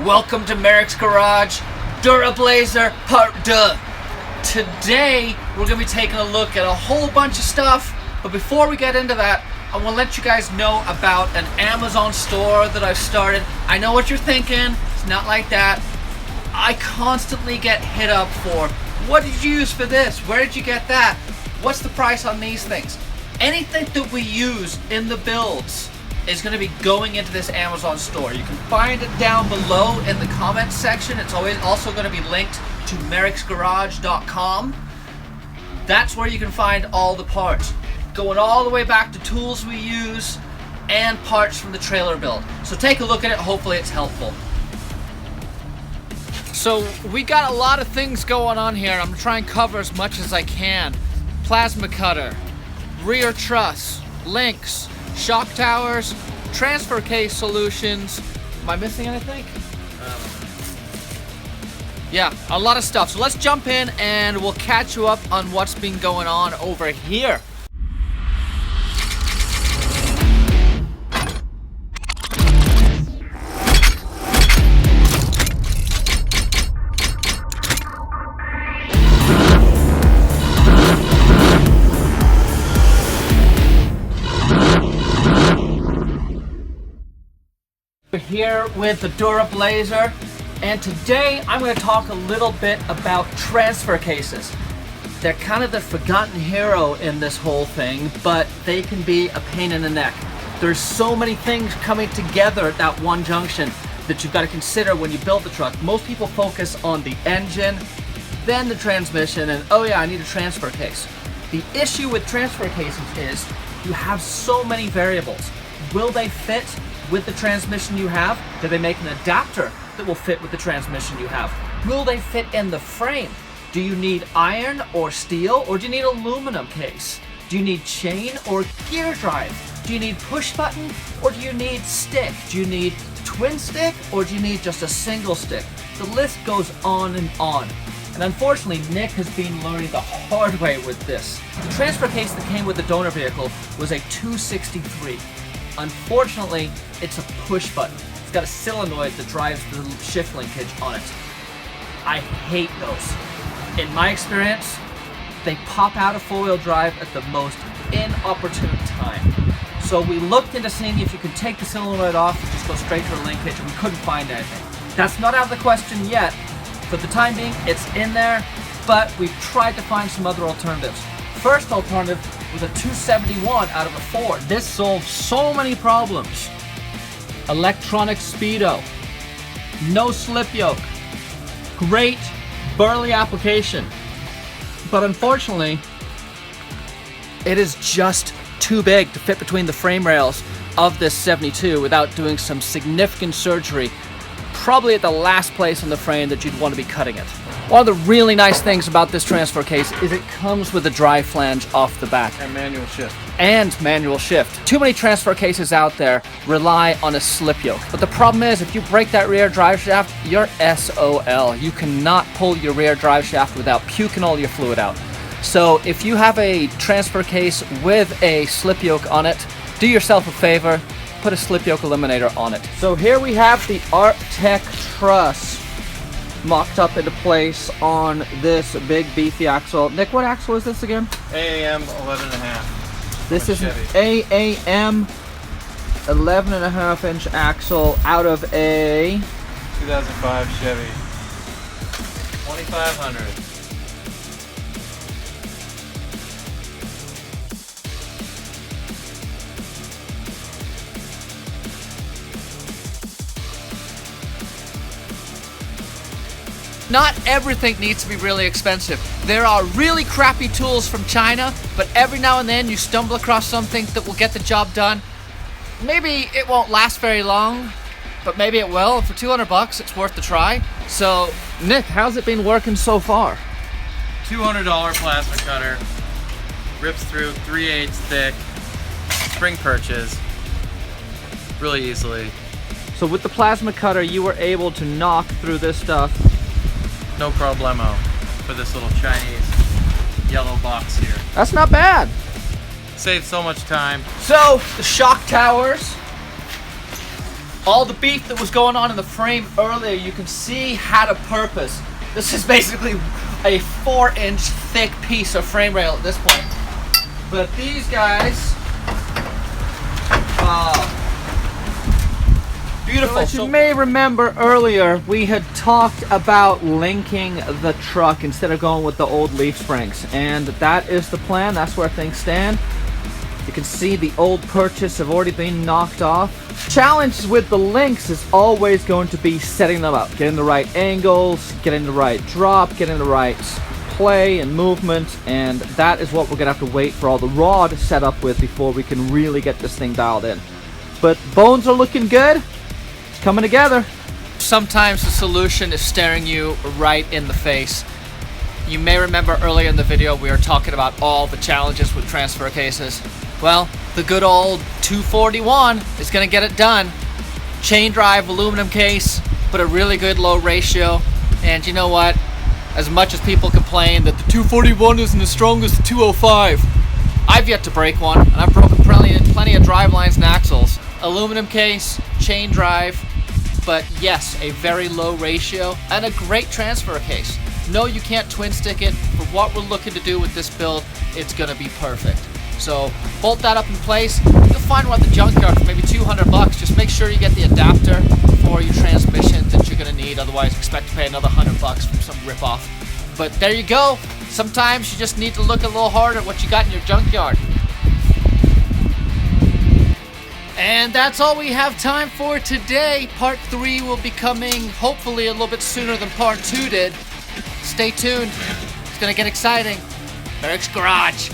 Welcome to Merricks Garage, DuraBlazer Part 2. Today, we're going to be taking a look at a whole bunch of stuff, but before we get into that, I want to let you guys know about an Amazon store that I've started. I know what you're thinking, it's not like that. I constantly get hit up for, what did you use for this? Where did you get that? What's the price on these things? Anything that we use in the builds is going to be going into this Amazon store. You can find it down below in the comments section. It's always also going to be linked to merricksgarage.com. That's where you can find all the parts, going all the way back to tools we use and parts from the trailer build. So take a look at it, hopefully it's helpful. So we got a lot of things going on here. I'm going to try and cover as much as I can. Plasma cutter, rear truss, links, shock towers, transfer case solutions. Am I missing anything? Yeah, a lot of stuff. So let's jump in and we'll catch you up on what's been going on over here. We're here with the DuraBlazer, and today I'm going to talk a little bit about transfer cases. They're kind of the forgotten hero in this whole thing, but they can be a pain in the neck. There's so many things coming together at that one junction that you've got to consider when you build the truck. Most people focus on the engine, then the transmission, and oh yeah, I need a transfer case. The issue with transfer cases is you have so many variables. Will they fit with the transmission you have? Do they make an adapter that will fit with the transmission you have? Will they fit in the frame? Do you need iron or steel, or do you need aluminum case? Do you need chain or gear drive? Do you need push button, or do you need stick? Do you need twin stick, or do you need just a single stick? The list goes on and on. And unfortunately, Nick has been learning the hard way with this. The transfer case that came with the donor vehicle was a 263. Unfortunately, it's a push button. It's got a solenoid that drives the shift linkage on it. I hate those. In my experience, they pop out of four-wheel drive at the most inopportune time. So we looked into seeing if you could take the solenoid off and just go straight to a linkage, and we couldn't find anything. That's not out of the question yet. For the time being, it's in there, but we've tried to find some other alternatives. First alternative was a 271 out of a Ford. This solves so many problems. Electronic speedo, no slip yoke, great burly application, but unfortunately it is just too big to fit between the frame rails of this 72 without doing some significant surgery, probably at the last place on the frame that you'd want to be cutting it. One of the really nice things about this transfer case is it comes with a drive flange off the bat. And manual shift. And manual shift. Too many transfer cases out there rely on a slip yoke. But the problem is, if you break that rear drive shaft, you're SOL. You cannot pull your rear drive shaft without puking all your fluid out. So if you have a transfer case with a slip yoke on it, do yourself a favor, put a slip yoke eliminator on it. So here we have the Arctec truss mocked up into place on this big beefy axle. Nick, what axle is this again? AAM 11.5. This is an AAM 11.5 inch axle out of a 2005 Chevy 2500. Not everything needs to be really expensive. There are really crappy tools from China, but every now and then you stumble across something that will get the job done. Maybe it won't last very long, but maybe it will. For 200 bucks, it's worth the try. So, Nick, how's it been working so far? $200 plasma cutter, rips through 3/8 thick, spring perches, really easily. So with the plasma cutter, you were able to knock through this stuff. No problemo for this little Chinese yellow box here. That's not bad. Saves so much time. So, the shock towers. All the beef that was going on in the frame earlier, you can see had a purpose. This is basically a 4-inch thick piece of frame rail at this point. But these guys, beautiful. So as you may remember earlier, we had talked about linking the truck instead of going with the old leaf springs. And that is the plan. That's where things stand. You can see the old purchase have already been knocked off. Challenge with the links is always going to be setting them up. Getting the right angles, getting the right drop, getting the right play and movement. And that is what we're going to have to wait for all the rod set up with before we can really get this thing dialed in. But bones are looking good. Coming together. Sometimes the solution is staring you right in the face. You may remember earlier in the video we were talking about all the challenges with transfer cases. Well, the good old 241 is going to get it done. Chain drive aluminum case, but a really good low ratio. And you know what? As much as people complain that the 241 isn't as strong as the 205, I've yet to break one, and I've broken plenty of drive lines and axles. Aluminum case, chain drive, but yes, a very low ratio and a great transfer case. No, you can't twin stick it. For what we're looking to do with this build, it's gonna be perfect. So bolt that up in place. You'll find one at the junkyard for maybe 200 bucks. Just make sure you get the adapter for your transmission that you're gonna need. Otherwise, expect to pay another 100 bucks from some ripoff. But there you go. Sometimes you just need to look a little harder at what you got in your junkyard. And that's all we have time for today. Part 3 will be coming hopefully a little bit sooner than Part 2 did. Stay tuned. It's gonna get exciting. Merricks Garage.